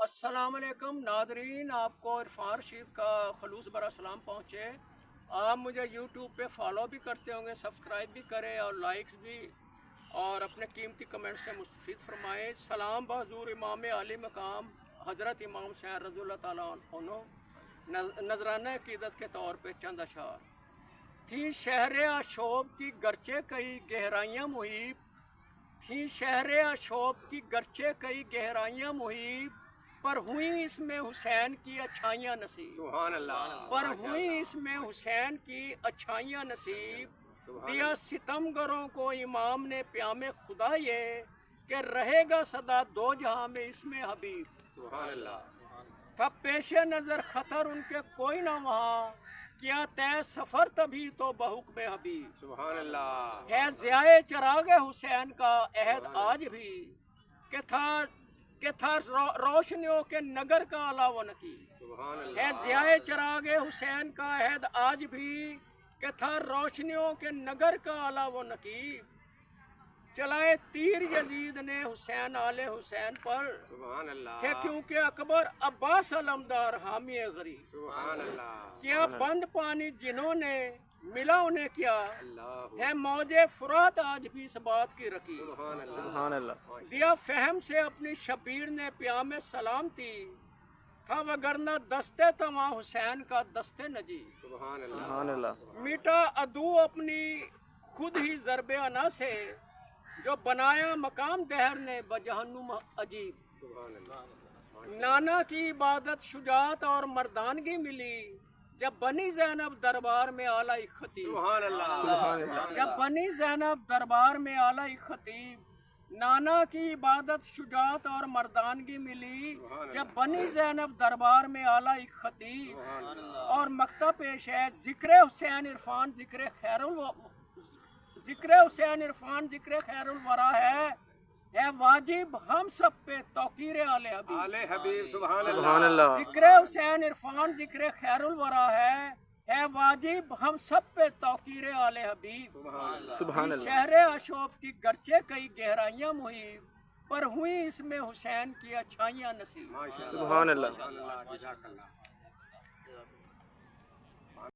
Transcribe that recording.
السلام علیکم ناظرین، آپ کو عرفان رشید کا خلوص برا سلام پہنچے۔ آپ مجھے یوٹیوب پہ فالو بھی کرتے ہوں گے، سبسکرائب بھی کریں اور لائکس بھی، اور اپنے قیمتی کمنٹ سے مستفید فرمائے۔ سلام بحضور امام علی مقام حضرت امام حسین رضی اللہ تعالیٰ عنہ۔ نذرانہ عقیدت کے طور پہ چند اشعار۔ تھی شہر اشوب کی گرچہ کئی گہرائیاں محیط، تھی شہر اشوب کی گرچہ کئی گہرائیاں محیط، پر ہوئیں اس میں حسین کی اچھائیاں نصیب، سبحان اللہ، پر ہوئیں اس میں حسین کی اچھائیاں نصیب۔ دیا ستم گروں کو امام نے پیام خدا یہ، کہ رہے گا صدا دو جہاں میں اس میں حبیب۔ سبحان اللہ، تھا پیش نظر خطر ان کے کوئی نہ وہاں، کیا طے سفر تبھی تو بحکم حبیب۔ سبحان اللہ، ہے ضیائے چراغ حسین کا عہد آج بھی، کہ تھا روشنیوں کے نگر کا علاوہ نقیب۔ سبحان ہے اللہ، ضیائے چراغ حسین کا عہد آج بھی، کہ تھا روشنیوں کے نگر کا علاوہ نقیب۔ چلائے تیر یزید نے حسین آل حسین پر، سبحان اللہ، تھے کیونکہ اکبر عباس علمدار حامی غریب۔ سبحان اللہ، کیا بند پانی جنہوں نے ملا انہیں کیا، اللہ، ہے موج فرات آج بھی اس بات کی رکی۔ سبحان اللہ، سبحان اللہ، دیا فہم سے اپنی شبیر نے پیام سلامتی، تھا وگرنہ دستے تواں حسین کا دستے نجیب۔ سبحان اللہ، سبحان اللہ، میٹا عدو اپنی خود ہی ضرب انا سے، جو بنایا مقام دہر نے بجہنم عجیب۔ سبحان اللہ، نانا کی عبادت شجاعت اور مردانگی ملی، جب بنی زینب دربار میں اعلیٰ خطیب۔ سبحان اللہ، سبحان اللہ، جب بنی زینب دربار میں اعلیٰ خطیب، نانا کی عبادت شجاعت اور مردانگی ملی، جب بنی زینب دربار میں اعلیٰ خطیب۔ اور مقطع پیش ہے، ذکر حسین عرفان ذکر ذکر خیر الورا ہے واجب ہم سب پہ توقیر آل حبیب۔ آل حبیب، سبحان سبحان اللہ، اللہ، ذکر حسین عرفان ذکر خیر الورا ہے واجب ہم سب پہ توقیر آل حبیب۔ سبحان اللہ، سبحان تھی اللہ، شہر اشوب کی گرچہ کئی گہرائیاں محیط، پر ہوئیں اس میں حسین کی اچھائیاں نصیب۔ ماشاء اللہ، سبحان اللہ۔ اللہ، جزاک اللہ۔